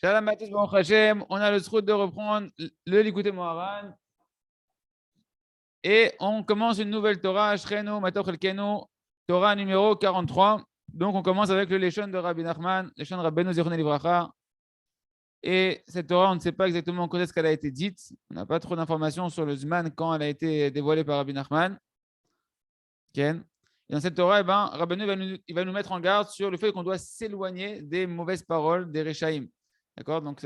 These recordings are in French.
Shalom à tous, Baruch Hashem. On a le droit de reprendre le Likutei Moharan et on commence une nouvelle Torah, Shrenu Matov Chelkenu, Torah numéro 43. Donc on commence avec le Leshon de Rabbi Nachman, Leshon Rabbeinu Zichrono Livracha. Et cette Torah, on ne sait pas exactement quand est-ce qu'elle a été dite. On n'a pas trop d'informations sur le Zman quand elle a été dévoilée par Rabbi Nachman. Ken. Et dans cette Torah, Rabbeinu il va nous mettre en garde sur le fait qu'on doit s'éloigner des mauvaises paroles, des Rechaïm. D'accord? Donc,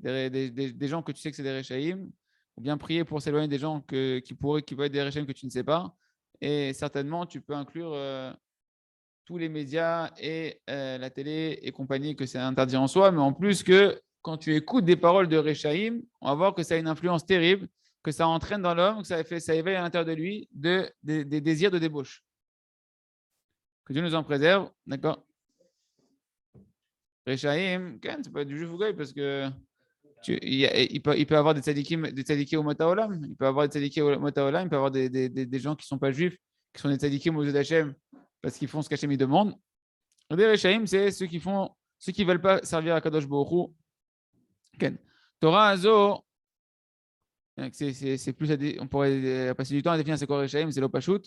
des gens que tu sais que c'est des Rechaïm, ou bien prier pour s'éloigner des gens qui peuvent être des Rechaïm que tu ne sais pas. Et certainement, tu peux inclure tous les médias et la télé et compagnie, que c'est interdit en soi, mais en plus que quand tu écoutes des paroles de Rechaïm, on va voir que ça a une influence terrible, que ça entraîne dans l'homme, que ça éveille à l'intérieur de lui des désirs de débauche. Que Dieu nous en préserve, d'accord? Rechaïm, ça peut être du juif ou goy, parce que il peut avoir des tzadikim au Motaolam, il peut avoir des tzadikim au Motaolam, il peut avoir des gens qui ne sont pas juifs, qui sont des tzadikim aux yeux d'Hachem, parce qu'ils font ce qu'Hachem demande. Les Rechaïm, c'est ceux qui ne veulent pas servir à Kadosh Baruch Hu. Torah Azo, c'est plus on pourrait passer du temps à définir c'est quoi Rechaïm, c'est l'Opashut.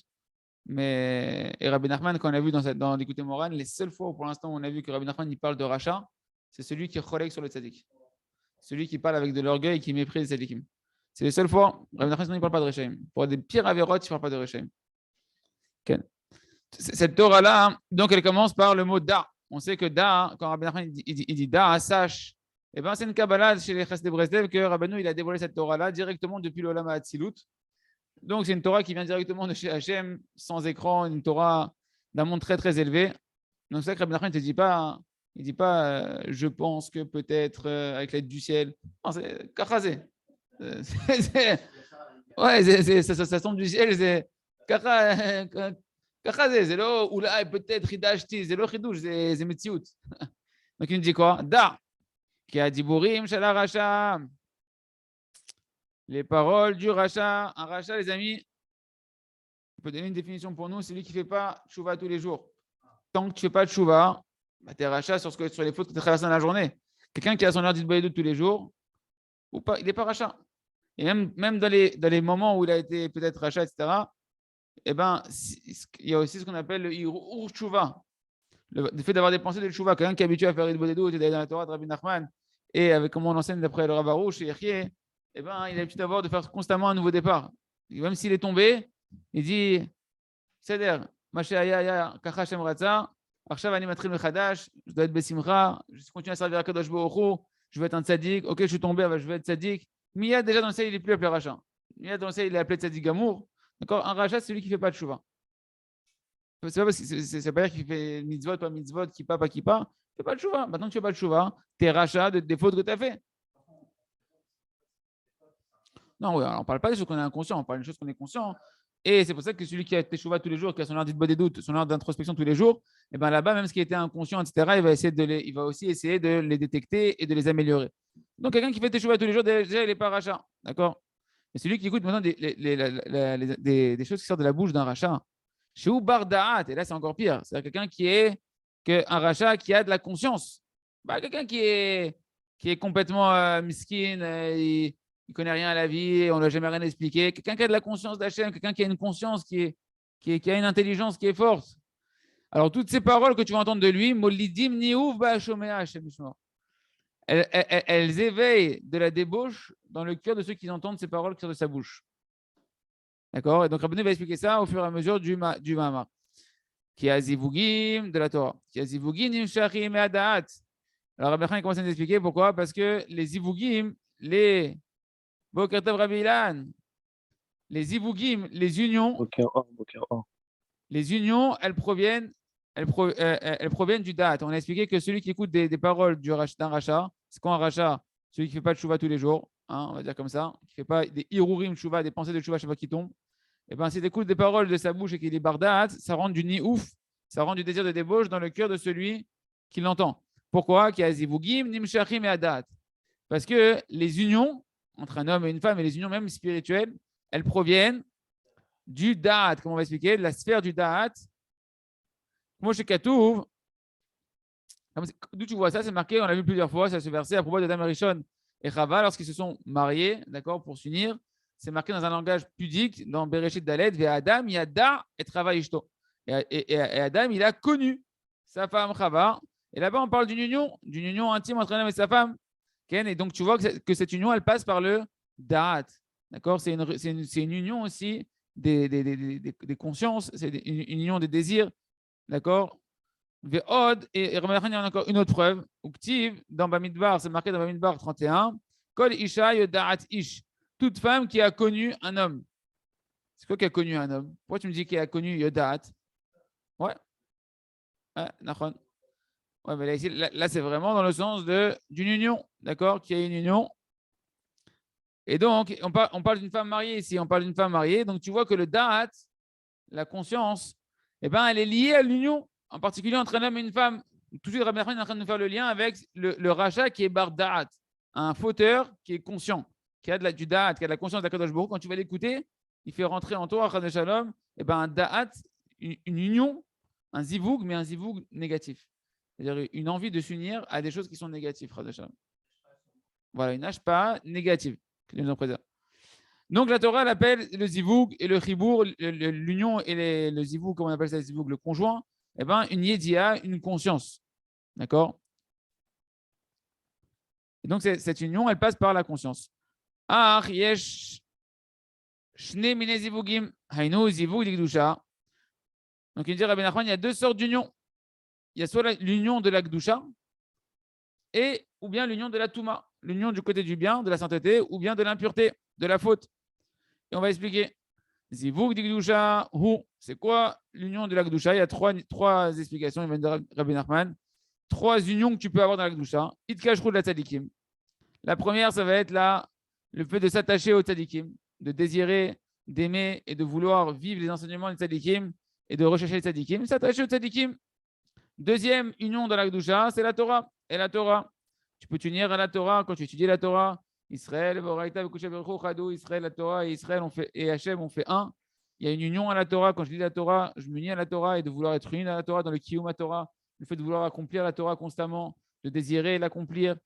Mais et Rabbi Nachman, quand on a vu dans l'Likutei Moharan, les seules fois où pour l'instant on a vu que Rabbi Nachman il parle de rachat, c'est celui qui relègue sur le tzaddik. Celui qui parle avec de l'orgueil et qui méprise les tzaddikim. C'est les seules fois. Rabbi Nachman ne parle pas de Rechaïm. Pour des pires avérotes, il ne parle pas de Rechaïm. Okay. Cette Torah-là, donc elle commence par le mot da. On sait que da, quand Rabbi Nachman il dit da, sache, et ben c'est une Kabbalah chez les Chassidei de Breslev que Rabbeinu il a dévoilé cette Torah-là directement depuis l'Olam HaAtzilut. Donc, c'est une Torah qui vient directement de chez Hachem, sans écran, une Torah d'un monde très, très élevé. Donc, c'est ça que Rabbi Nachman ne dit pas je pense que peut-être avec l'aide du ciel. Non, c'est Kachazé. Ouais, ça tombe du ciel, c'est Kachazé. C'est là où là, peut-être Hidashti, c'est là Hidouche, c'est Metsiout. Donc, il nous dit quoi? Da, qui a dit Borim, Shalaracha. Les paroles du rachat. Un rachat, les amis, on peut donner une définition pour nous, c'est celui qui ne fait pas tchouva tous les jours. Tant que tu ne fais pas de tchouva, tu es rachat sur les fautes que tu traverses dans la journée. Quelqu'un qui a son heure d'Idbaïdout tous les jours, ou pas, il n'est pas rachat. Et même dans les moments où il a été peut-être rachat, etc., eh ben, il y a aussi ce qu'on appelle le Irur tchouva. Le fait d'avoir des pensées de tchouva. Quelqu'un qui est habitué à faire Idbaïdout et d'aller dans la Torah de Rabbi Nachman, et avec comment on enseigne d'après le Rav Arush et Yechie, eh ben, il a l'habitude de faire constamment un nouveau départ. Et même s'il est tombé, il dit Seder, Kacha Shem Ratza, Arshav Ani Matrim Mechadash, je dois être Besimcha, je continue à servir à Kadosh Baruch Hu, je vais être un tzaddik, ok, je suis tombé, je vais être tzaddik. Miyad, déjà dans le ciel, il n'est plus appelé Racha. Miyad, dans le ciel, il est appelé tzaddik Gamour. D'accord? Un Racha, c'est celui qui ne fait pas de chouva. C'est pas dire qu'il fait mitzvot, pas mitzvot, kippa, pas kippa. Tu ne fais pas de chouva. Maintenant que tu ne fais pas de chouva, tu es Racha des fautes que tu as fait. Non, oui, alors on ne parle pas des choses qu'on est inconscient, on parle des choses qu'on est conscient. Et c'est pour ça que celui qui a teshuva tous les jours, qui a son heure d'idbaïdout, son heure d'introspection tous les jours, et ben là-bas, même ce qui était inconscient, etc., il va aussi essayer de les détecter et de les améliorer. Donc, quelqu'un qui fait teshuva tous les jours, déjà, il n'est pas rachat. D'accord? Et celui qui écoute maintenant des choses qui sortent de la bouche d'un rachat, chez ou bardaat, et là, c'est encore pire. C'est-à-dire quelqu'un un rachat qui a de la conscience. Bah, quelqu'un qui est complètement miskin, il ne connaît rien à la vie, on ne lui a jamais rien expliqué. Quelqu'un qui a de la conscience d'Hachem, quelqu'un qui a une conscience qui a une intelligence qui est forte. Alors, toutes ces paroles que tu vas entendre de lui, elles éveillent de la débauche dans le cœur de ceux qui entendent ces paroles qui sortent de sa bouche. D'accord? Et donc, Rabbeinu va expliquer ça au fur et à mesure du Mahama. Qui a zivugim de la Torah. Qui a zivugim nimshachim et adaat. Alors, Rabbeinu commence à nous expliquer pourquoi. Parce que les zivugim, les zivugim, les unions, elles proviennent du date. On a expliqué que celui qui écoute des paroles d'un rachat, c'est quoi un rachat? Celui qui ne fait pas de chouva tous les jours, on va dire comme ça, qui ne fait pas des irurim chouva, des pensées de chouva chaque fois qu'il tombe. Et bien, si tu écoutes des paroles de sa bouche et qu'il est bardat, ça rend du niouf, ça rend du désir de débauche dans le cœur de celui qui l'entend. Pourquoi? Parce que les unions entre un homme et une femme, et les unions même spirituelles, elles proviennent du da'at, comme on va expliquer, de la sphère du da'at. Moi, chez Katouv, D'où tu vois ça, c'est marqué, on l'a vu plusieurs fois, c'est ce verset à propos d'Adam Rishon et Chava lorsqu'ils se sont mariés, d'accord, pour s'unir. C'est marqué dans un langage pudique, dans Bereshit Dalet, Ve Adam Yada et Chava Ishto. Et Adam, il a connu sa femme Chava. Et là-bas, on parle d'une union intime entre un homme et sa femme. Et donc, tu vois que cette union, elle passe par le Da'at. D'accord, c'est une union aussi des consciences, c'est une union des désirs. D'accord. Ve'od, et Rabbi Nachman, il y a encore une autre preuve. Uktiv, dans Bamidbar, c'est marqué dans Bamidbar 31. Kol isha yoda'at ish. Toute femme qui a connu un homme. C'est quoi qui a connu un homme? Pourquoi tu me dis qu'il a connu yoda'at? Ouais. Nachon. Ouais, mais là, ici, là, c'est vraiment dans le sens d'une union. D'accord? Qu'il y a une union. Et donc, on parle d'une femme mariée ici. On parle d'une femme mariée. Donc, tu vois que le da'at, la conscience, eh ben, elle est liée à l'union, en particulier entre un homme et une femme. Tout de suite, Rabbi Nachman est en train de nous faire le lien avec le rachat qui est bar da'at, un fauteur qui est conscient, qui a du da'at, qui a de la conscience d'Akadosh Baruch Hu. Quand tu vas l'écouter, il fait rentrer en toi, Chas Shalom, eh ben, un da'at, une union, un zivoug, mais un zivoug négatif. C'est-à-dire une envie de s'unir à des choses qui sont négatives, Chas Shalom. Voilà, une hashpa négative. Donc la Torah l'appelle le zivoug et le chibour, l'union et le zivoug, comment on appelle ça, le zivoug, le conjoint, eh ben, une yedia, une conscience. D'accord? Et donc cette union, elle passe par la conscience. Ah, yesh shne mine zivugim, hainu zivug d'Ikdusha. Donc il dit Rabbi Nachman, il y a deux sortes d'union. Il y a soit l'union de la Kdusha et ou bien l'union de la Touma, l'union du côté du bien, de la sainteté, ou bien de l'impureté, de la faute. Et on va expliquer. Zivug d'Ikdusha, c'est quoi l'union de la Kdusha? Il y a trois explications, il vient de Rabbi Nachman. Trois unions que tu peux avoir dans la Kdusha. Itkashru de la tzadikim. La première, ça va être le fait de s'attacher au tzadikim, de désirer, d'aimer et de vouloir vivre les enseignements des tzadikim et de rechercher les tzadikim, s'attacher aux tzadikim. Deuxième union dans la Kdusha, c'est la Torah. Et la Torah, tu peux t'unir à la Torah quand tu étudies la Torah. Israël, Israël, la Torah et Israël et Hachem, on fait un. Il y a une union à la Torah. Quand je lis la Torah, je m'unis à la Torah et de vouloir être uni à la Torah dans le Kiyum Torah, le fait de vouloir accomplir la Torah constamment, de désirer l'accomplir.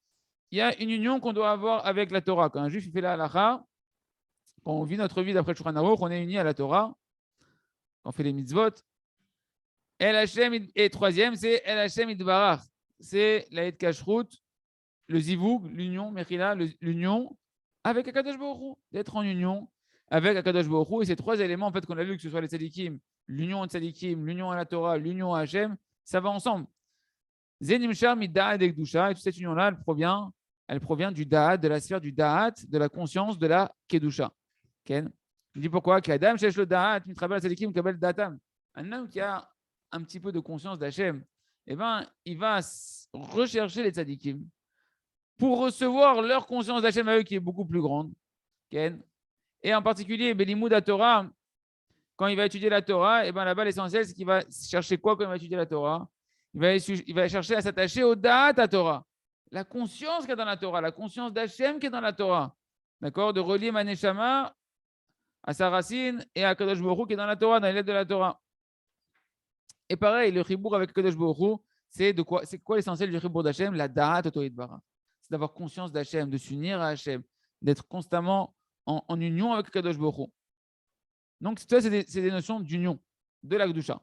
Il y a une union qu'on doit avoir avec la Torah. Quand un juif fait la halakha, quand on vit notre vie d'après le Shulchan Aruch, on est uni à la Torah, quand on fait les mitzvot. El Hachem, et troisième, c'est El Hachem Idbarach. C'est la Ed Kashrut, le Zivoug, l'union, Mechila, l'union avec Akadosh Baruch Hu, d'être en union avec Akadosh Baruch Hu. Et ces trois éléments, en fait, qu'on a vu, que ce soit les tzadikim, l'union aux tzadikim, l'union à la Torah, l'union à Hachem, ça va ensemble. Zenim Shar Mid'Da'at et Kedusha, et toute cette union-là, elle provient du Da'at, de la sphère du Da'at, de la conscience de la Kedusha. Ken, je dis pourquoi? Qu'Adam cherche le Da'at, Mitrabel tzadikim, Kabel Da'atam. Un homme qui a un petit peu de conscience d'Hachem, eh ben, il va rechercher les tzadikim pour recevoir leur conscience d'Hachem à eux qui est beaucoup plus grande. Ken. Et en particulier, Belimud à Torah, quand il va étudier la Torah, eh ben, là-bas, l'essentiel, c'est qu'il va chercher quoi quand il va étudier la Torah? Il va chercher à s'attacher au Da'at à Torah, la conscience qu'il y a dans la Torah, la conscience d'Hachem qui est dans la Torah. D'accord? De relier Maneshama à sa racine et à Kadosh Baruch Hu qui est dans la Torah, dans les lettres de la Torah. Et pareil, le chibour avec Kadosh Baruch Hu, c'est quoi l'essentiel du chibour d'Hachem? La Da'at Otoïd Bara. C'est d'avoir conscience d'Hachem, de s'unir à Hachem, d'être constamment en union avec Kadosh Baruch Hu. Donc, ça, c'est des notions d'union, de la Kedusha.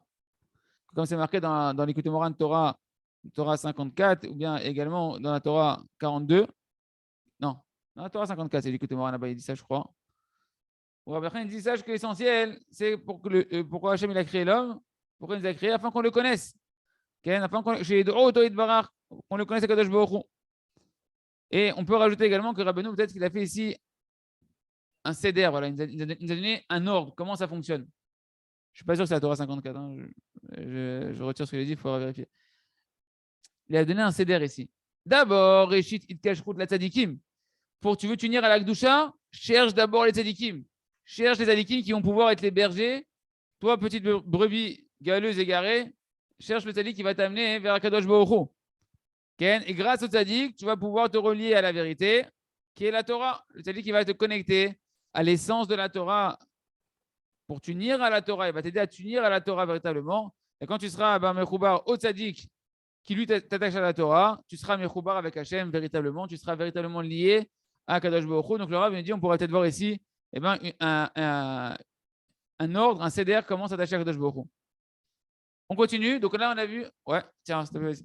Comme c'est marqué dans l'Écoute Moran Torah 54, ou bien également dans la Torah 42. Non, dans la Torah 54, c'est l'Écoute Moran, là-bas, il dit ça, je crois. Après, il dit ça, que l'essentiel, c'est pourquoi Hachem il a créé l'homme, pourquoi il nous a créé, afin qu'on le connaisse. Afin qu'on le connaisse à Kadosh Baruch Hu. Et on peut rajouter également que Rabbeinu, peut-être qu'il a fait ici un céder, voilà, il nous a donné un ordre, comment ça fonctionne. Je ne suis pas sûr que c'est la Torah 54, hein. Je retire ce que j'ai dit, il faudra vérifier. Il a donné un céder ici. D'abord, Reshit Itkashrut la tzadikim. Tu veux t'unir à la Kedusha, cherche d'abord les tzadikim. Cherche les tzadikim qui vont pouvoir être les bergers. Toi, petite brebis galeuse égarée, cherche le tzadik qui va t'amener vers Akadosh Baruch Hu. Et grâce au tzadik, tu vas pouvoir te relier à la vérité, qui est la Torah. Le tzadik qui va te connecter à l'essence de la Torah pour t'unir à la Torah. Il va t'aider à t'unir à la Torah véritablement. Et quand tu seras mechoubar au tzadik qui lui t'attache à la Torah, tu seras mechoubar avec Hachem véritablement, tu seras véritablement lié à Kadosh Baruch Hu. Donc le Rav nous dit, on pourrait peut-être voir ici un ordre, un CDR, comment s'attacher à Kadosh Baruch Hu. On continue. Donc là, on a vu. Ouais, tiens, s'il te plaît.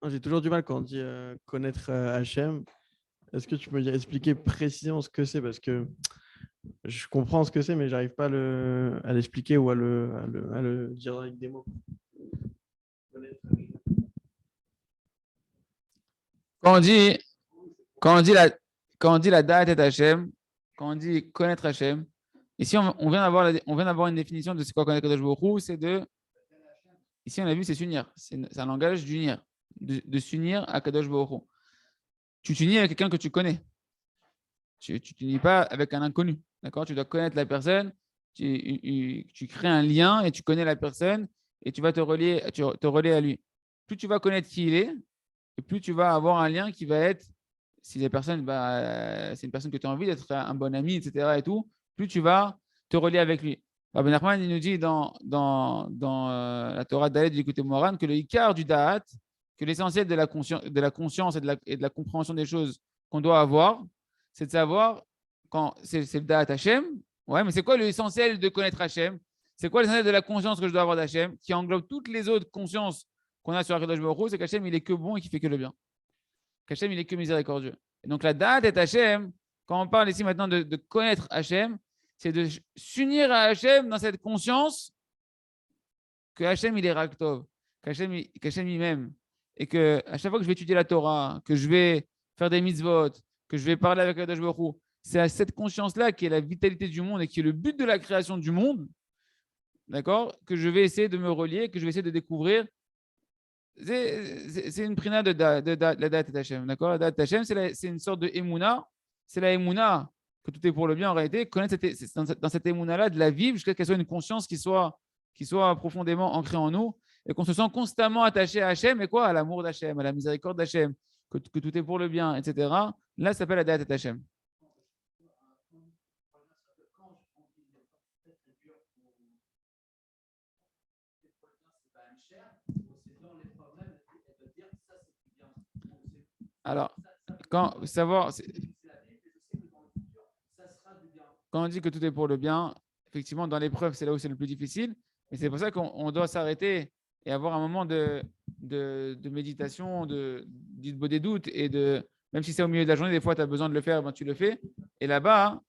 J'ai toujours du mal quand on dit connaître Hachem. Est-ce que tu peux expliquer précisément ce que c'est? Parce que je comprends ce que c'est, mais j'arrive pas à l'expliquer ou à le dire avec des mots. Quand on dit la date est Hachem, quand on dit connaître Hachem, ici on vient d'avoir une définition de ce qu'est connaître Kadosh Baruch Hu, c'est de. Ici on a vu c'est s'unir, c'est un langage d'unir, de s'unir à Kadosh Baruch Hu. Tu t'unis avec quelqu'un que tu connais. Tu t'unis pas avec un inconnu, d'accord? Tu dois connaître la personne, tu crées un lien et tu connais la personne et tu vas te relier à lui. Plus tu vas connaître qui il est, et plus tu vas avoir un lien qui va être, si les personnes, c'est une personne que tu as envie d'être un bon ami, etc. et tout, plus tu vas te relier avec lui. Rabbi Nachman, il nous dit dans la Torah d'Alet du Likutei Moharan que le Ikar du Da'at, que l'essentiel de la conscience et de la compréhension des choses qu'on doit avoir, c'est de savoir quand c'est le Da'at Hashem. Ouais, mais c'est quoi l'essentiel de connaître Hashem? C'est quoi l'essentiel de la conscience que je dois avoir d'Hashem, qui englobe toutes les autres consciences qu'on a sur Akadosh Baruch Hu, c'est qu'Hachem, il est que bon et qui fait que le bien. Qu'Hachem, il est que miséricordieux. Et donc, la date est Hachem. Quand on parle ici maintenant de connaître Hachem, c'est de s'unir à Hachem dans cette conscience que Hachem, il est Raktov, qu'Hachem, il m'aime. Et que à chaque fois que je vais étudier la Torah, que je vais faire des mitzvot, que je vais parler avec Akadosh Baruch Hu, c'est à cette conscience-là qui est la vitalité du monde et qui est le but de la création du monde, d'accord, que je vais essayer de me relier, que je vais essayer de découvrir. C'est une prina de la date d'Hachem, d'accord? La date d'Hachem, c'est une sorte de émouna. C'est la émouna que tout est pour le bien en réalité. Connaître dans cette émouna-là, de la vivre jusqu'à ce qu'elle soit une conscience qui soit profondément ancrée en nous et qu'on se sent constamment attaché à Hachem et quoi? À l'amour d'Hachem, à la miséricorde d'Hachem, que tout est pour le bien, etc. Là, ça s'appelle la date d'Hachem. Alors, quand on dit que tout est pour le bien, effectivement, dans l'épreuve, c'est là où c'est le plus difficile. Et c'est pour ça qu'on doit s'arrêter et avoir un moment de méditation, du des doutes. Même si c'est au milieu de la journée, des fois, tu as besoin de le faire, ben, tu le fais. Et là-bas,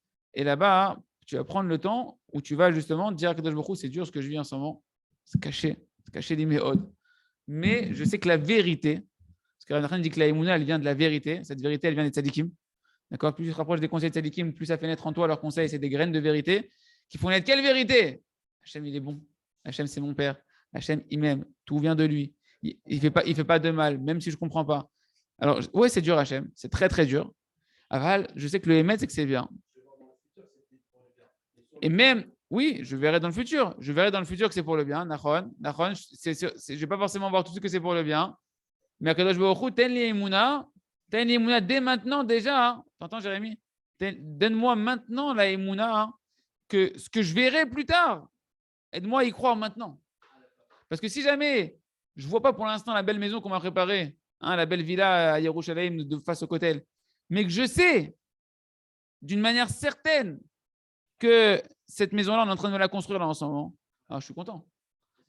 tu vas prendre le temps où tu vas justement dire que c'est dur ce que je vis en ce moment. C'est caché l'imméhod. Mais je sais que la vérité, parce que Rabbi dit que la émouna, elle vient de la vérité. Cette vérité, elle vient des tzadikim. D'accord? Plus tu te rapproches des conseils de tzadikim, plus ça fait naître en toi leurs conseils. C'est des graines de vérité qui font naître quelle vérité? Hachem, il est bon. Hachem, c'est mon père. Hachem, il m'aime. Tout vient de lui. Il ne fait pas de mal, même si je ne comprends pas. Alors, ouais, c'est dur, Hachem. C'est très, très dur. Aval, je sais que le Hémet, c'est que c'est bien. Et même, oui, je verrai dans le futur. Je verrai dans le futur que c'est pour le bien. Nachon, je ne vais pas forcément voir tout ce que c'est pour le bien. Mais Akadosh Baruch Hu, ten li emuna dès maintenant déjà. T'entends, Jérémy? Donne-moi maintenant la emuna que ce que je verrai plus tard. Aide-moi à y croire maintenant. Parce que si jamais je ne vois pas pour l'instant la belle maison qu'on m'a préparée, la belle villa à Yerushalayim de face au Kotel, mais que je sais d'une manière certaine que cette maison-là, on est en train de me la construire là en ce moment, alors je suis content.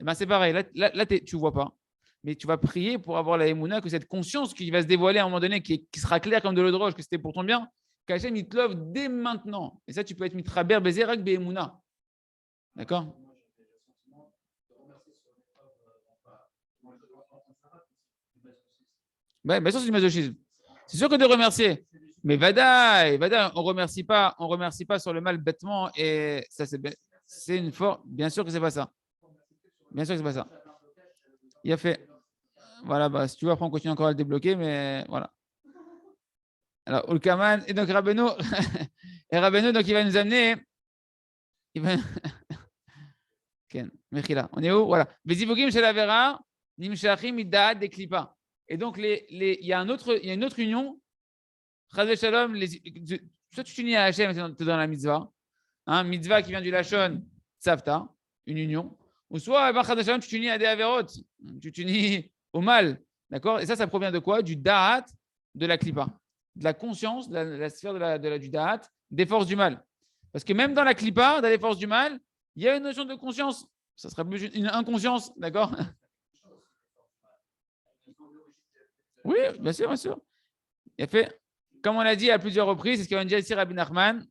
Et ben c'est pareil, là tu ne vois pas. Mais tu vas prier pour avoir la émouna, que cette conscience qui va se dévoiler à un moment donné, qui sera claire comme de l'eau de roche, que c'était pour ton bien, qu'Hachem, il te l'offre dès maintenant. Et ça, tu peux être mitraber, bezerak, be'emouna. D'accord? Ouais, bien sûr, c'est du masochisme. C'est sûr que de remercier. Mais Vadaï, on remercie pas sur le mal bêtement. Et ça, c'est une force. Bien sûr que c'est pas ça. Bien sûr que c'est pas ça. Il a fait. Voilà, bah, si tu veux, après, on continue encore à le débloquer, mais voilà. Alors, Ulkaman, et donc Rabbeinu, donc il va nous amener. Il va... Ken, Mechila. On est où? Voilà. Vezivogim shel avera, nimshachim idad de klipa. Et donc, il y a une autre union. Chazé Shalom, soit tu t'unis à Hachem, tu es dans la mitzvah, Mitzvah qui vient du Lachon, Tzavta, une union. Ou soit, tu t'unis à des Averot, tu t'unis au mal. D'accord? Et ça provient de quoi? Du Da'at de la Klippa, de la conscience, de la sphère du Da'at, des forces du mal. Parce que même dans la Klippa, dans les forces du mal, il y a une notion de conscience. Ça serait plus une inconscience, d'accord? Oui, bien sûr, bien sûr. Il a fait, comme on l'a dit à plusieurs reprises, c'est ce qu'a dit ici Rabbi Nachman.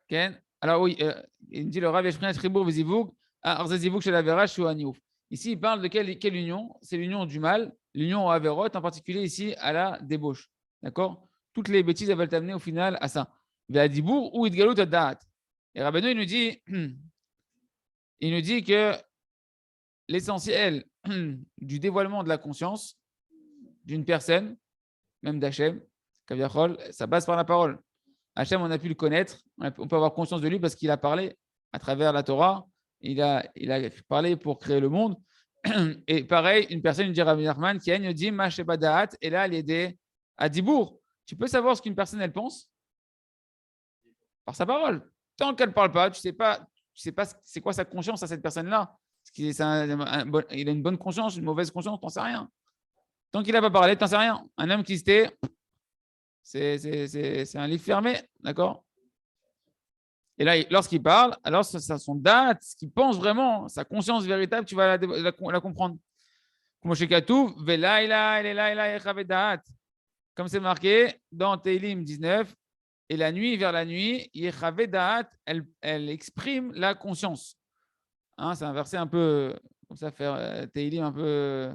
Okay. Alors oui, il dit le Rav Yeshprin Tribour Vizivug, Arzazivug chez la Verash ou Aniouf. Ici, il parle de quelle union? C'est l'union du mal, l'union au Averot, en particulier ici à la débauche. D'accord? Toutes les bêtises, elles veulent t'amener au final à ça. Ve'adibour ou idgalut ad-da'at. Et Rabbeinu, il nous dit que l'essentiel du dévoilement de la conscience d'une personne, même d'Hachem, ça passe par la parole. Hachem, on a pu le connaître, on peut avoir conscience de lui parce qu'il a parlé à travers la Torah, il a parlé pour créer le monde. Et pareil, une personne, dit Rabbi Nachman, qui a dit Mashebadaat, et là, elle est des Adibour. Tu peux savoir ce qu'une personne, elle pense par sa parole. Tant qu'elle ne parle pas, tu sais pas c'est quoi sa conscience à cette personne-là. Il a une bonne conscience, une mauvaise conscience, tu n'en sais rien. Tant qu'il n'a pas parlé, tu n'en sais rien. Un homme qui se tait, c'est un livre fermé, d'accord? Et là, lorsqu'il parle, alors ça son date, ce qu'il pense vraiment, sa conscience véritable, tu vas la comprendre. Comme c'est marqué dans Teilim 19, et la nuit vers la nuit, elle exprime la conscience. C'est un verset un peu, comme ça, faire Teilim un peu,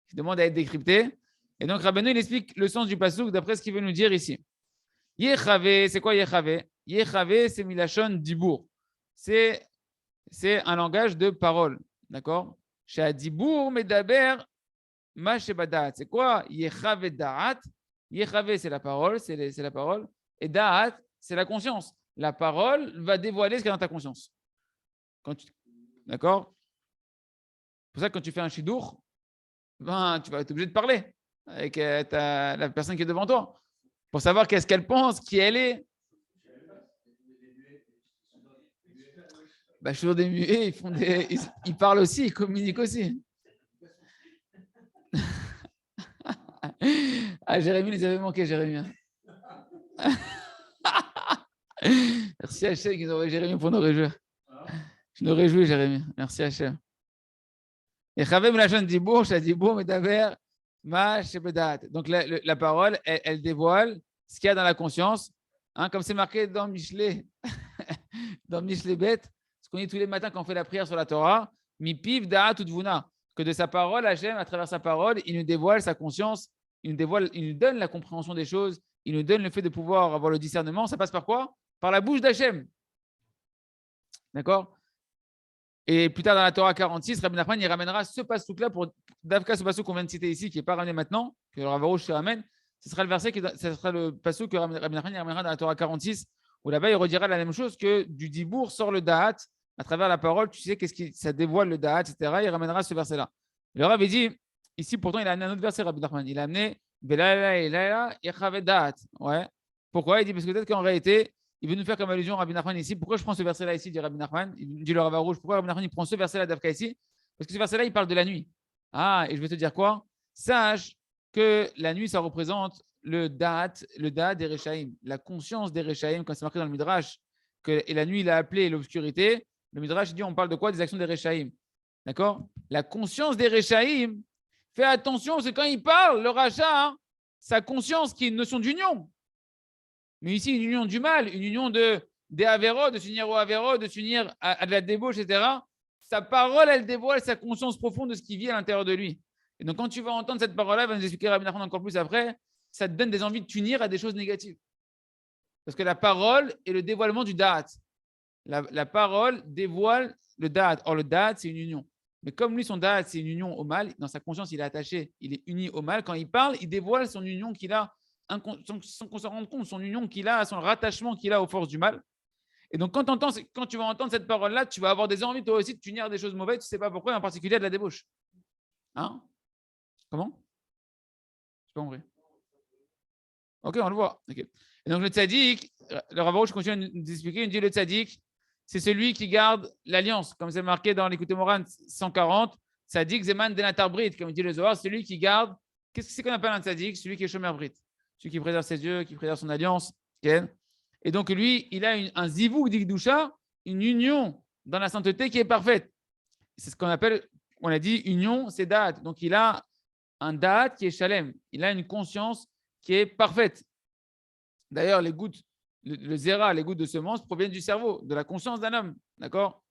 qui demande à être décrypté. Et donc, Rabbeinu, il explique le sens du pasuk d'après ce qu'il veut nous dire ici. Yechavé, c'est quoi Yechavé? Yechavé, c'est Milachon Dibour. C'est un langage de parole. D'accord? Chez Dibour, Medaber, Mashebadat. C'est quoi Yechavé Da'at? Yechavé, c'est la parole, c'est la parole. Et Da'at, c'est la conscience. La parole va dévoiler ce qu'il y a dans ta conscience. D'accord? C'est pour ça que quand tu fais un shidour, ben, tu vas être obligé de parler avec la personne qui est devant toi pour savoir qu'est-ce qu'elle pense, qui elle est. Je suis sur des muets, ils parlent aussi, ils communiquent aussi. Jérémy les avait manqués, Jérémy. Merci Hachem qui nous a envoyé Jérémy pour nous réjouir. Je nous réjouis, Jérémy. Merci Hachem. Et Chavem Lachon Dibour, Shadibour, Medaber, Ma Shebedat. Donc la parole, elle dévoile ce qu'il y a dans la conscience. Comme c'est marqué dans Michelet, dans Michelet Bet, ce qu'on dit tous les matins quand on fait la prière sur la Torah, Mi piv da'at utvuna, que de sa parole, Hachem, à travers sa parole, il nous dévoile sa conscience, il nous donne la compréhension des choses, il nous donne le fait de pouvoir avoir le discernement. Ça passe par quoi? Par la bouche d'Hachem. D'accord? Et plus tard dans la Torah 46, Rabbi Nachman, il ramènera ce passouk-là pour Davka, ce passouk qu'on vient de citer ici, qui n'est pas ramené maintenant, que le Rav Arush se ramène. Ce sera le passouk que Rabbi Nachman ramènera dans la Torah 46, où là-bas, il redira la même chose que du dibour sort le da'at, à travers la parole, tu sais ça dévoile le da'at, etc. Il ramènera ce verset-là. Le Rav avait dit, ici pourtant, il a amené un autre verset, Rabbi Nachman. Il a amené da'at. Ouais. Pourquoi? Il dit parce que peut-être qu'en réalité, il veut nous faire comme allusion Rabbi Nachman ici. Pourquoi je prends ce verset-là ici, dit Rabbi Nachman? Il dit le Rav Arush. Pourquoi Rabbi Nachman il prend ce verset-là d'Afka ici? Parce que ce verset-là, il parle de la nuit. Et je vais te dire quoi? Sache que la nuit, ça représente le da'at des Rechaim, la conscience des Rechaim, quand c'est marqué dans le Midrash, et la nuit, il a appelé l'obscurité. Le Midrash dit, on parle de quoi? Des actions des Rechaim. D'accord? La conscience des Rechaim, fais attention, parce que quand il parle, le rachat, sa conscience qui est une notion d'union. Mais ici, une union du mal, une union des Averot, de s'unir aux Averot, de s'unir à de la débauche, etc. Sa parole, elle dévoile sa conscience profonde de ce qui vit à l'intérieur de lui. Et donc, quand tu vas entendre cette parole-là, il va nous expliquer Rabbi Nachman encore plus après, ça te donne des envies de t'unir à des choses négatives. Parce que la parole est le dévoilement du da'at. La parole dévoile le da'at. Or, le da'at, c'est une union. Mais comme lui, son da'at, c'est une union au mal, dans sa conscience, il est attaché, il est uni au mal. Quand il parle, il dévoile son union qu'il a sans qu'on s'en rende compte, son union qu'il a, son rattachement qu'il a aux forces du mal. Et donc, quand tu vas entendre cette parole-là, tu vas avoir des envies, toi aussi, de t'unir à des choses mauvaises, tu ne sais pas pourquoi, en particulier à de la débauche. Comment? Je n'ai pas compris. Ok, on le voit. Okay. Et donc le tzaddik, le Rav Arush continue de nous expliquer, il dit le tzaddik, c'est celui qui garde l'alliance, comme c'est marqué dans l'Écoute Moran 140, tzaddik zeman denatar brit, comme dit le Zohar, celui qui garde, qu'est-ce que c'est qu'on appelle un tzaddik? Celui qui est shomer brit, celui qui préserve ses yeux, qui préserve son alliance. Okay. Et donc lui, il a un zivouk d'Ikdusha, une union dans la sainteté qui est parfaite. C'est ce qu'on appelle, on a dit, union, c'est date. Donc il a un date qui est shalem, il a une conscience qui est parfaite. D'ailleurs, les gouttes, le zéra, les gouttes de semence proviennent du cerveau, de la conscience d'un homme. D'accord?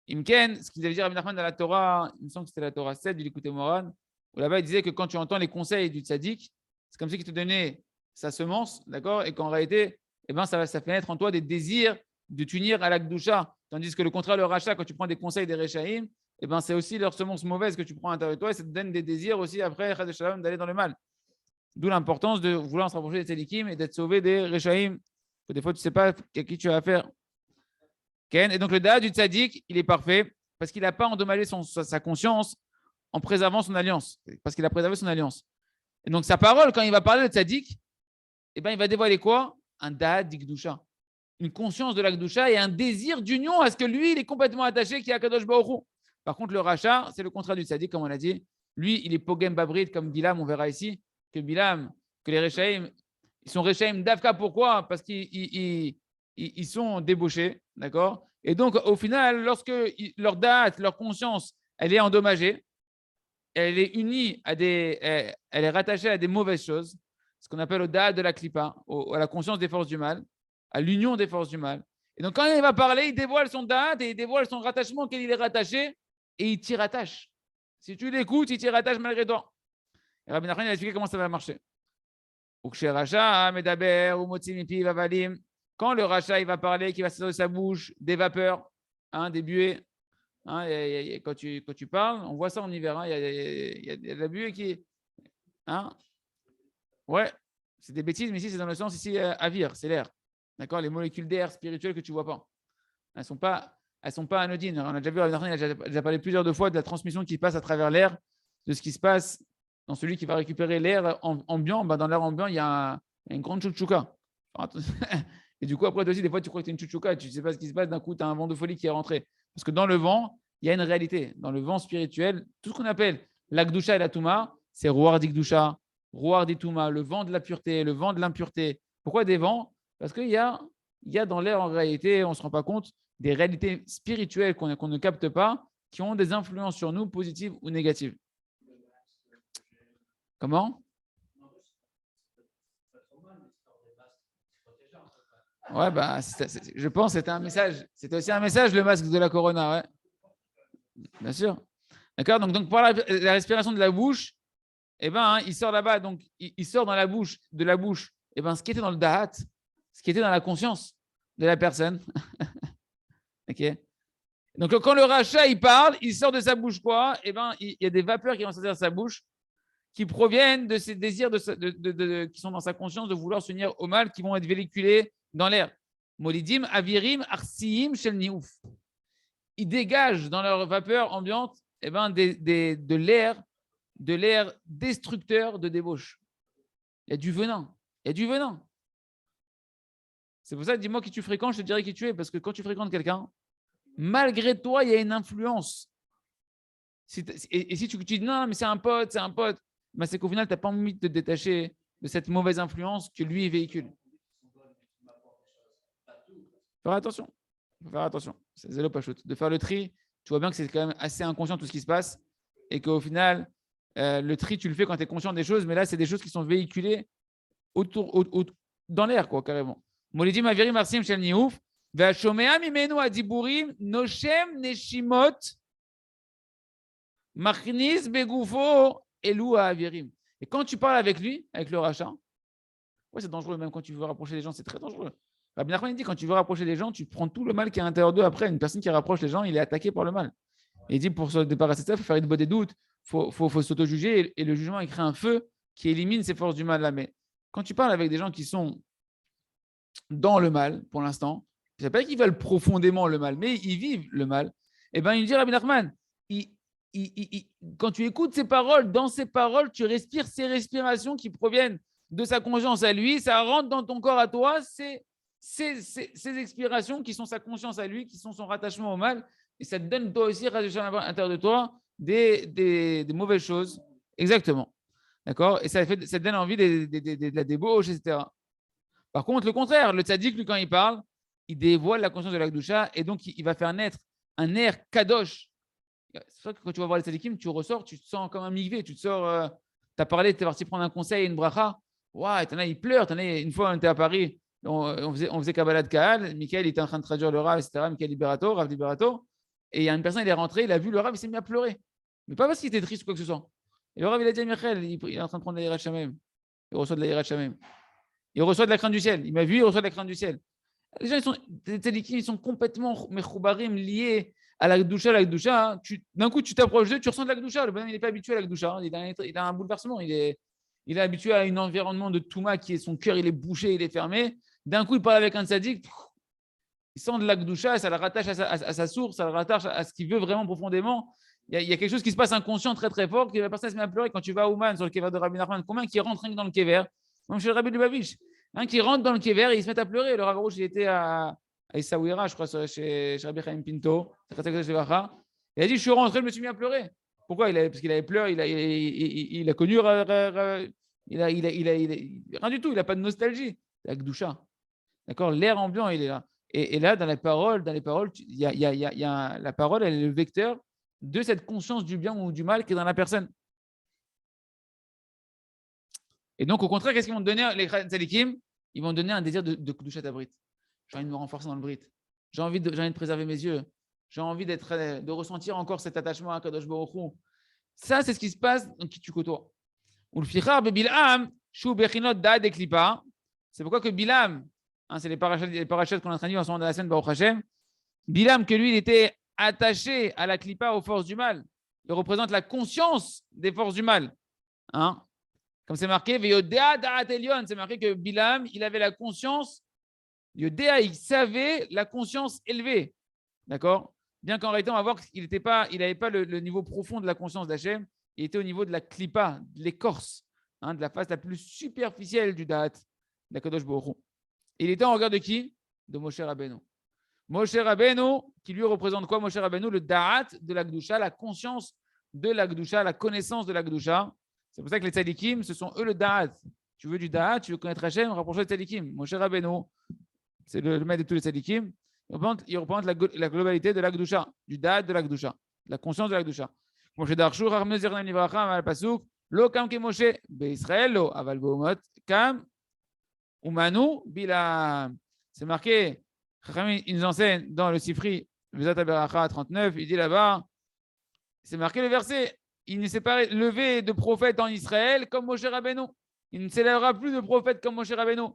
Imken, ce qu'il avait dit Rabbi Nachman dans la Torah, il me semble que c'était la Torah 7 du Likutei Moharan, où là-bas il disait que quand tu entends les conseils du tzaddik, c'est comme si il te donnait sa semence, d'accord? Et qu'en réalité, eh ben, ça fait naître en toi des désirs de t'unir à l'Akdusha. Tandis que le contraire, le rachat, quand tu prends des conseils des Rechaïm, eh ben, c'est aussi leur semence mauvaise que tu prends à l'intérieur de toi et ça te donne des désirs aussi après, d'aller dans le mal. D'où l'importance de vouloir se rapprocher des tzadikim et d'être sauvé des Rechaïm. Des fois, tu ne sais pas à qui tu as affaire. Et donc, le da'at du tzaddik, il est parfait parce qu'il n'a pas endommagé sa conscience en préservant son alliance. Parce qu'il a préservé son alliance. Et donc, sa parole, quand il va parler de tzaddik, eh ben, il va dévoiler quoi? Un da'at d'Ikdusha. Une conscience de l'Akdusha et un désir d'union à ce que lui, il est complètement attaché qui est à Kadosh Baruch Hu. Par contre, le rachat, c'est le contraire du tzaddik, comme on l'a dit. Lui, il est pogem babrid, comme Bilam, on verra ici, que Bilam, que les Rechaïm, ils sont Rechaïm d'Avka. Pourquoi? Parce qu'ils sont débauchés, d'accord? Et donc, au final, lorsque leur date, leur conscience, elle est endommagée, elle est unie elle est rattachée à des mauvaises choses, ce qu'on appelle au date de la klipa, à la conscience des forces du mal, à l'union des forces du mal. Et donc, quand il va parler, il dévoile son date et il dévoile son rattachement auquel il est rattaché et il t'y rattache. Si tu l'écoutes, il t'y rattache malgré toi. Et Rabbi Nachman a expliqué comment ça va marcher. Quand le rachat il va parler, qu'il va sortir de sa bouche des vapeurs, des buées, quand tu parles, on voit ça en hiver, il y a de la buée qui. Ouais, c'est des bêtises, mais ici, c'est dans le sens ici, avir, c'est l'air. D'accord? Les molécules d'air spirituelles que tu ne vois pas. Elles ne sont pas anodines. On a déjà vu, il a déjà parlé plusieurs fois de la transmission qui passe à travers l'air, de ce qui se passe dans celui qui va récupérer l'air ambiant. Dans l'air ambiant, il y a une grande chouchouka. Et du coup, après, aussi, des fois, tu crois que tu es une chouchouka, tu ne sais pas ce qui se passe. D'un coup, tu as un vent de folie qui est rentré. Parce que dans le vent, il y a une réalité. Dans le vent spirituel, tout ce qu'on appelle l'Akdusha et la Touma, c'est Ruar d'Ikdusha, Ruar d'Itouma, le vent de la pureté, le vent de l'impureté. Pourquoi des vents? Parce qu'il y a dans l'air, en réalité, on ne se rend pas compte, des réalités spirituelles qu'on ne capte pas, qui ont des influences sur nous, positives ou négatives. Comment? Ouais, je pense que c'était un message. C'était aussi un message, le masque de la corona, ouais. Bien sûr. D'accord? Donc par la respiration de la bouche, il sort là-bas, donc il sort dans la bouche, de la bouche, ce qui était dans le da'at, ce qui était dans la conscience de la personne. Ok? Donc quand le rachat, il parle, il sort de sa bouche quoi? Il y a des vapeurs qui vont sortir de sa bouche, qui proviennent de ces désirs qui sont dans sa conscience de vouloir s'unir au mal, qui vont être véhiculés dans l'air. Molidim, avirim, arsiim, shel niouf. Ils dégagent dans leur vapeur ambiante de l'air destructeur de débauche. Il y a du venin. Il y a du venin. C'est pour ça, dis-moi qui tu fréquentes, je te dirai qui tu es. Parce que quand tu fréquentes quelqu'un, malgré toi, il y a une influence. Et si tu dis non, mais c'est un pote, c'est qu'au final, tu n'as pas envie de te détacher de cette mauvaise influence que lui véhicule. Faire attention. Faire attention. C'est zéro pas chute. De faire le tri, tu vois bien que c'est quand même assez inconscient tout ce qui se passe et qu'au final, le tri, tu le fais quand tu es conscient des choses, mais là, c'est des choses qui sont véhiculées dans l'air, quoi, carrément. Molidim avirim arsim shel niouf, ve'ashomea mimenu adiburim noshem neshimot machnis begufo elu avirim. Et quand tu parles avec lui, avec le rachat, ouais, c'est dangereux, même quand tu veux rapprocher les gens, c'est très dangereux. Rabbi Nachman dit, quand tu veux rapprocher les gens, tu prends tout le mal qui est à l'intérieur d'eux. Après, une personne qui rapproche les gens, il est attaqué par le mal. Et il dit, pour se débarrasser de ça, il faut faire une bonne des doutes, il faut s'auto-juger, et le jugement, il crée un feu qui élimine ces forces du mal là. Mais quand tu parles avec des gens qui sont dans le mal, pour l'instant, c'est pas qu'ils veulent profondément le mal, mais ils vivent le mal. Il dit, Rabbi Nachman, quand tu écoutes ces paroles, dans ces paroles, tu respires ces respirations qui proviennent de sa conscience à lui, ça rentre dans ton corps à toi, c'est ces expirations qui sont sa conscience à lui, qui sont son rattachement au mal, et ça te donne toi aussi, à l'intérieur de toi, des mauvaises choses. Exactement. D'accord. Et ça te donne envie de la débauche, etc. Par contre, le contraire, le tzaddik, lui, quand il parle, il dévoile la conscience de l'Akdoucha et donc il va faire naître un air kadosh. C'est vrai que quand tu vas voir les tzaddikim, tu ressors, tu te sens comme un migvé, tu te sors, tu as parlé, tu es parti prendre un conseil, une bracha. Waouh, t'en as, il pleure. Une fois, on était à Paris, on faisait Kabbalah de Kahal. Michael, il était en train de traduire le Rav, etc. Michael Liberato, Rav Liberato. Et il y a une personne, il est rentré, il a vu le Rav, il s'est mis à pleurer. Mais pas parce qu'il était triste ou quoi que ce soit. Et le Rav, il a dit à Michael, il est en train de prendre la Yirat Shamem. Il reçoit de la Yirat Shamem. Il reçoit de la crainte du ciel. Il m'a vu, il reçoit de la crainte du ciel. Les gens, ils sont complètement mechoubarim, liés à la Gdoucha. Hein. D'un coup, tu t'approches d'eux, tu ressens de la Gdoucha. Le bonhomme, il n'est pas habitué à la Gdoucha. Hein. Il a un bouleversement. Il est habitué à un environnement de Touma qui est son cœur, il est bouché, il est fermé. D'un coup, il parle avec un tzaddik. Il sent de la Gdoucha, ça le rattache à sa source, ça le rattache à ce qu'il veut vraiment profondément. Il y a quelque chose qui se passe inconscient très très fort, que la personne se met à pleurer quand tu vas à Ouman sur le kever de Rabbi Nachman. Combien qui rentrent dans le kever, même chez le Rabbi Lubavitch, qui rentre dans le kever et ils se mettent à pleurer. Le Rav Rouge, il était à Essaouira, je crois, chez Rabbi Chaim Pinto. Il a dit, je suis rentré, je me suis mis à pleurer. Pourquoi? Parce qu'il avait pleuré, il a connu, rien du tout, il n'a pas de nostalgie. La Gdoucha. D'accord? L'air ambiant, il est là. Et là, dans les paroles, la parole, elle est le vecteur de cette conscience du bien ou du mal qui est dans la personne. Et donc, au contraire, qu'est-ce qu'ils vont te donner, les tzadikim? Ils vont te donner un désir de Kedushat Abrit. J'ai envie de me renforcer dans le Brit. J'ai envie de préserver mes yeux. J'ai envie de ressentir encore cet attachement à Kadosh Baruch Hu. Ça, c'est ce qui se passe dans qui tu côtoies. Ou le fichar Bilam, Shu Bechinot Da de Klipa. C'est pourquoi que Bilam, c'est les parachutes qu'on a traduits en ce moment dans la scène Baruch Hashem. Bilam, que lui, il était attaché à la Klipa, aux forces du mal. Il représente la conscience des forces du mal. Hein? Comme c'est marqué, c'est marqué que Bilam, il avait la conscience, Yodéa, il savait la conscience élevée. D'accord? Bien qu'en réalité, on va voir qu'il n'avait pas le niveau profond de la conscience d'Hachem, il était au niveau de la klipa, de l'écorce, de la face la plus superficielle du Da'at, de la Kadosh Baruch Hu. Il était en regard de qui? De Moshe Rabbeinu. Moshe Rabbeinu, qui lui représente quoi? Moshe Rabbeinu, le Da'at de la Gdusha, la conscience de la Gdusha, la connaissance de la Gdusha. C'est pour ça que les tzadikim, ce sont eux le Da'at. Tu veux du Da'at, tu veux connaître Hachem, rapproche-toi des tzadikim. Moshe Rabbeinu, c'est le maître de tous les tzadikim. Il représente la globalité de la Gdusha, du Da'at de la Gdusha, la conscience de la Gdusha. Moshe Darshu, Rachmez Zernem Livracha, Mal Pasuk, Lo Kam Ke Moshe, Be'Israël, Lo, Aval Be'omot, Kam, Umanu, Bila. C'est marqué, il nous enseigne dans le Sifri, Vezat Aberacha 39, il dit là-bas, c'est marqué le verset, il ne s'est pas levé de prophète en Israël comme Moshe Rabbeinu. Il ne s'élèvera plus de prophète comme Moshe Rabbeinu.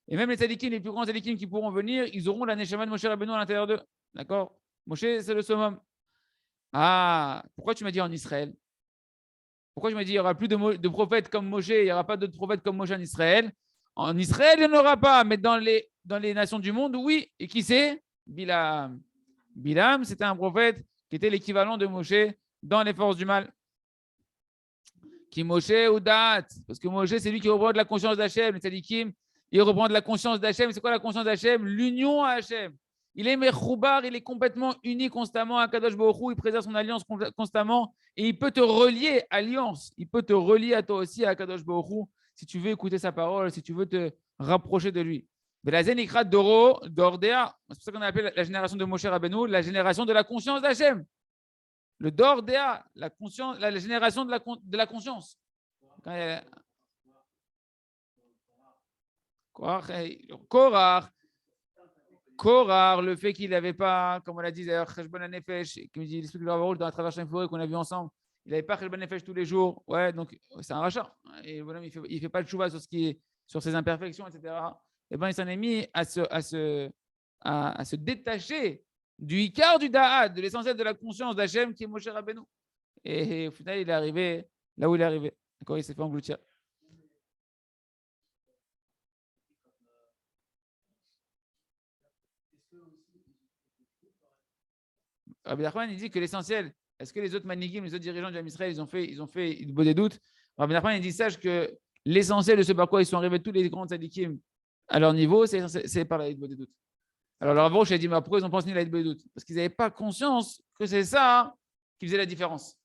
Et même les tzadikim, les plus grands tzadikim qui pourront venir, ils auront la neshama de Moshe Rabbeinu à l'intérieur d'eux. D'accord? Moshe, c'est le summum. Ah, pourquoi tu m'as dit en Israël? Pourquoi tu m'as dit qu'il n'y aura plus de prophètes comme Moshe, il n'y aura pas d'autres prophètes comme Moshe en Israël? En Israël, il n'y en aura pas, mais dans les nations du monde, oui. Et qui c'est? Bilam. Bilam, c'était un prophète qui était l'équivalent de Moshe dans les forces du mal. Qui Moshe ou Da'at? Parce que Moshe, c'est lui qui reprend de la conscience d'Hachem. Les tzadikim, il reprend de la conscience d'Hachem. C'est quoi la conscience d'Hachem? L'union à Hachem. Il est mechoubar, il est complètement uni constamment à Kadosh Baruch Hu, il préserve son alliance constamment et il peut te relier alliance. Il peut te relier à toi aussi à Kadosh Baruch Hu si tu veux écouter sa parole, si tu veux te rapprocher de lui. Belazen Ikrat Doro Dordea, c'est pour ça qu'on a appelé la génération de Moshe Rabbeinu la génération de la conscience d'Hachem. Le Dordea, la génération de la conscience. Korach, le fait qu'il n'avait pas, comme on l'a dit d'ailleurs, Cheshbon Nefesh, qui me dit, il explique le Rav dans la traversée forêt qu'on a vu ensemble, il n'avait pas Cheshbon Nefesh tous les jours. Ouais, donc c'est un rachat. Et voilà, il ne fait pas le chouva sur ses imperfections, etc. Et bien, il s'en est mis à se détacher du Icar du Da'at, de l'essentiel de la conscience d'Hachem qui est Moshe Rabbeinu. Et au final, il est arrivé là où il est arrivé. D'accord, il s'est fait engloutir. Rabbi Nachman, il dit que l'essentiel, est-ce que les autres manigim, les autres dirigeants du Ham Israël, ils ont fait des doutes? Rabbi Nachman, il dit, sache que l'essentiel de ce par quoi ils sont arrivés tous les grands tzadikim à leur niveau, c'est par la Hitbodedut. Alors leur Roche a dit, mais pourquoi ils ont pensé la Hitbodedut? Parce qu'ils n'avaient pas conscience que c'est ça qui faisait la différence.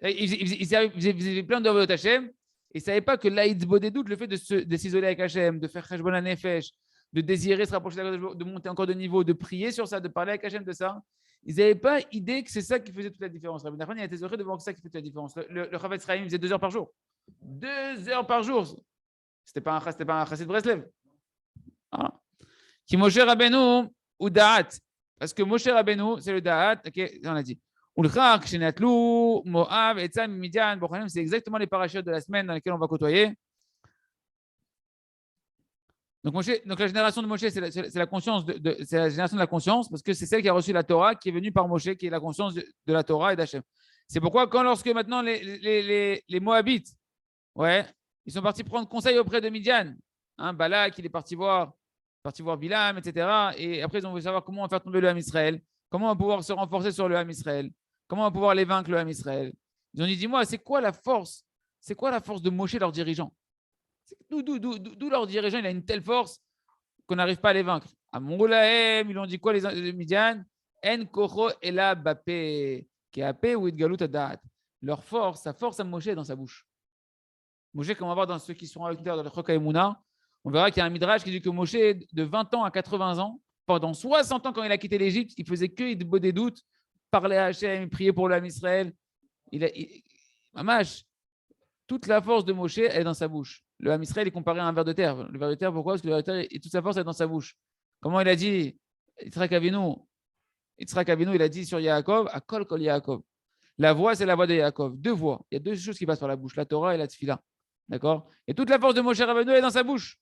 Ils faisaient plein d'Avot Hashem, et ils ne savaient pas que la Hitbodedut, le fait de s'isoler avec Hashem, de faire Cheshbon HaNefesh, de désirer se rapprocher de monter encore de niveau, de prier sur ça, de parler avec Hashem de ça, ils n'avaient pas idée que c'est ça qui faisait toute la différence. Rabbi Nachman, il a été heureux de voir que c'est ça qui fait toute la différence. Le Chavetz Chaim faisait 2 heures par jour. 2 heures par jour. C'était pas un chassid Breslev. Voilà. Qui Moshe Rabbeinu ou Da'at. Parce que Moshe Rabbeinu, c'est le Da'at. Ok, on a dit. Ulchak, Shenatlou, Moab, Etzam, Midian, Bochanim, c'est exactement les parachutes de la semaine dans lesquelles on va côtoyer. Donc la génération de Moshe, c'est la conscience c'est la génération de la conscience, parce que c'est celle qui a reçu la Torah, qui est venue par Moshe, qui est la conscience de la Torah et d'Hachem. C'est pourquoi lorsque maintenant les Moabites, ouais, ils sont partis prendre conseil auprès de Midian, hein, Balak, il est parti voir Bilam, etc. Et après, ils ont voulu savoir comment on va faire tomber le Ham Israël, comment on va pouvoir se renforcer sur le Ham Israël, comment on va pouvoir les vaincre le Ham Israël. Ils ont dit, dis-moi, c'est quoi la force de Moshe, leur dirigeant? D'où leur dirigeant, il a une telle force qu'on n'arrive pas à les vaincre. À Moulahem, ils ont dit quoi les Midian? En kocho ela bapé, keapé ou idgalut adat. Leur force, sa force à Moshe est dans sa bouche. Moshe, comme on va voir dans ceux qui seront avec nous dans le Chok HaEmuna, on verra qu'il y a un midrash qui dit que Moshe, de 20 ans à 80 ans, pendant 60 ans quand il a quitté l'Égypte, il faisait que des doutes, parlait à Hachem, priait pour l'âme Israël. Mamash, toute la force de Moshe, elle est dans sa bouche. Le Ham Israël est comparé à un ver de terre. Le ver de terre, pourquoi? Parce que le ver de terre, toute sa force est dans sa bouche. Comment il a dit? Yitzhak Avinu, il a dit sur Yaakov, Akol Kol Yaakov. La voix, c'est la voix de Yaakov. 2 voix. Il y a 2 choses qui passent par la bouche, la Torah et la Tfila. D'accord? Et toute la force de Moshe Rabbeinu est dans sa bouche.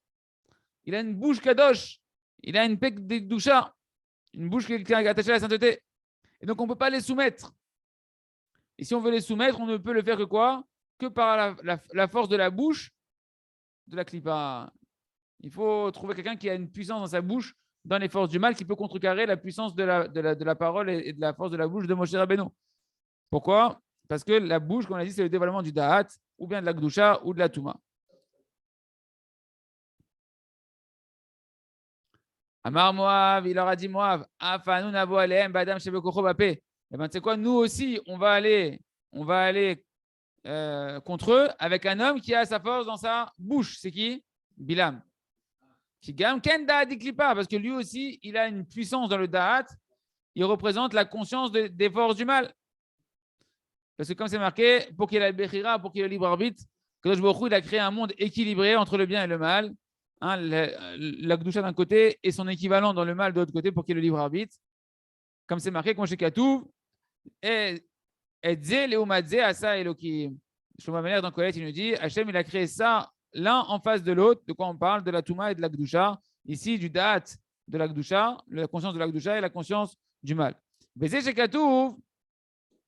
Il a une bouche kadosh. Il a une pek de doucha. Une bouche qui est attachée à la sainteté. Et donc, on ne peut pas les soumettre. Et si on veut les soumettre, on ne peut le faire que quoi? Que par la force de la bouche de la clipa. Il faut trouver quelqu'un qui a une puissance dans sa bouche, dans les forces du mal, qui peut contrecarrer la puissance de la parole et de la force de la bouche de Moshe Rabbeinu. Pourquoi? Parce que la bouche, comme on a dit, c'est le dévoilement du Da'at, ou bien de la Gdusha, ou de la Touma. Amar Moav, il leur a dit Moav, Afanu navo alehem badam shebekocho bapé. Eh bien, tu sais quoi, nous aussi, on va aller contre eux avec un homme qui a sa force dans sa bouche. C'est qui? Bilam. Parce que lui aussi, il a une puissance dans le Da'at. Il représente la conscience des forces du mal. Parce que comme c'est marqué, pour qu'il ait le Bechira, pour qu'il ait le libre arbitre, Kadosh Baruch Hu, il a créé un monde équilibré entre le bien et le mal. Hein, la Gdusha d'un côté et son équivalent dans le mal de l'autre côté pour qu'il ait le libre arbitre. Comme c'est marqué, comme chez Katouv, et Edze Leumadze Asa Elokim. Shlomo Ameler dans Kohelet, il nous dit, Hachem, il a créé ça l'un en face de l'autre. De quoi on parle? De la Touma et de la Gdusha. Ici, du Da'at de la Gdusha, la conscience de la Gdusha et la conscience du mal. Beze chez Katouv,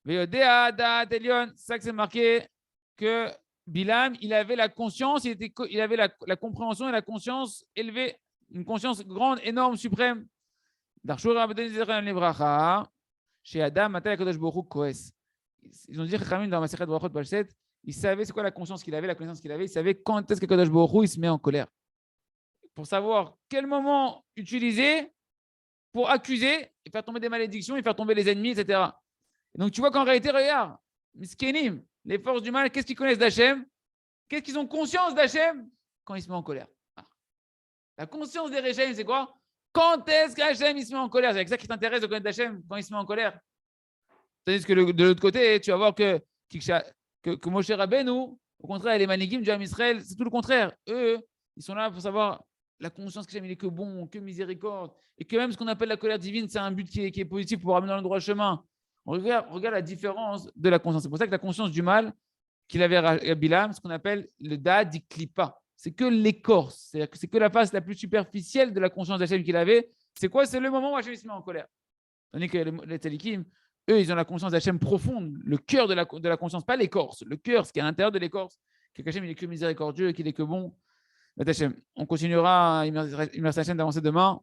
Veodea Da'at Elion. C'est ça que c'est marqué que Bilam, il avait la conscience, il avait la compréhension et la conscience élevée, une conscience grande, énorme, suprême. Darshur Abden Zerem Lebracha, chez Adam, Matal Kodesh Baruch Koes. Ils ont dit Chachamim dans Masechet Brachot Page 7, il savait c'est quoi la conscience qu'il avait, la connaissance qu'il avait, il savait quand est-ce que Kodesh Baruch Hu, il se met en colère. Pour savoir quel moment utiliser pour accuser et faire tomber des malédictions et faire tomber les ennemis, etc. Et donc tu vois qu'en réalité, regarde, Miskenim, les forces du mal, qu'est-ce qu'ils connaissent d'Hachem? Qu'est-ce qu'ils ont conscience d'Hachem? Quand il se met en colère. La conscience des Réchaim, c'est quoi? Quand est-ce qu'Hachem il se met en colère? C'est avec ça qui t'intéresse de connaître d'Hachem quand il se met en colère. Tandis que de l'autre côté, tu vas voir que Moshe Rabbeinu, au contraire, les Manigim du Ham Israël, c'est tout le contraire. Eux, ils sont là pour savoir la conscience qu'Hachem il est que bon, que miséricorde, et que même ce qu'on appelle la colère divine, c'est un but qui est positif pour ramener dans le droit chemin. On regarde la différence de la conscience. C'est pour ça que la conscience du mal qu'il avait à Bilam, ce qu'on appelle le Da'at d'Iklipa. C'est que l'écorce, c'est-à-dire que c'est que la face la plus superficielle de la conscience d'Hachem qu'il avait. C'est quoi? C'est le moment où Hachem se met en colère. Tandis que les Tzadikim, eux, ils ont la conscience d'Hachem profonde, le cœur de la conscience, pas l'écorce, le cœur, ce qui est à l'intérieur de l'écorce, qu'Hachem il est que miséricordieux, qu'il est que bon. On continuera, il me reste Hachem d'avancer demain.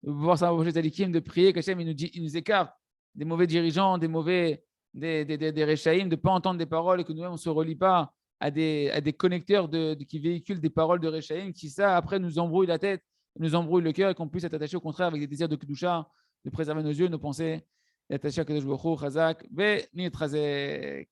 De pouvoir s'approcher de Tzadikim, de prier qu'Hachem il nous écarte des mauvais dirigeants, des mauvais des Réchaïm, de ne pas entendre des paroles et que nous-mêmes on ne se relie pas à des connecteurs qui véhiculent des paroles de Réchaïm qui, ça, après, nous embrouillent la tête, nous embrouillent le cœur et qu'on puisse être attaché au contraire avec des désirs de Kedusha, de préserver nos yeux, nos pensées, et attaché à Kadosh Baruch Hu, Chazak, ve Nitrazek.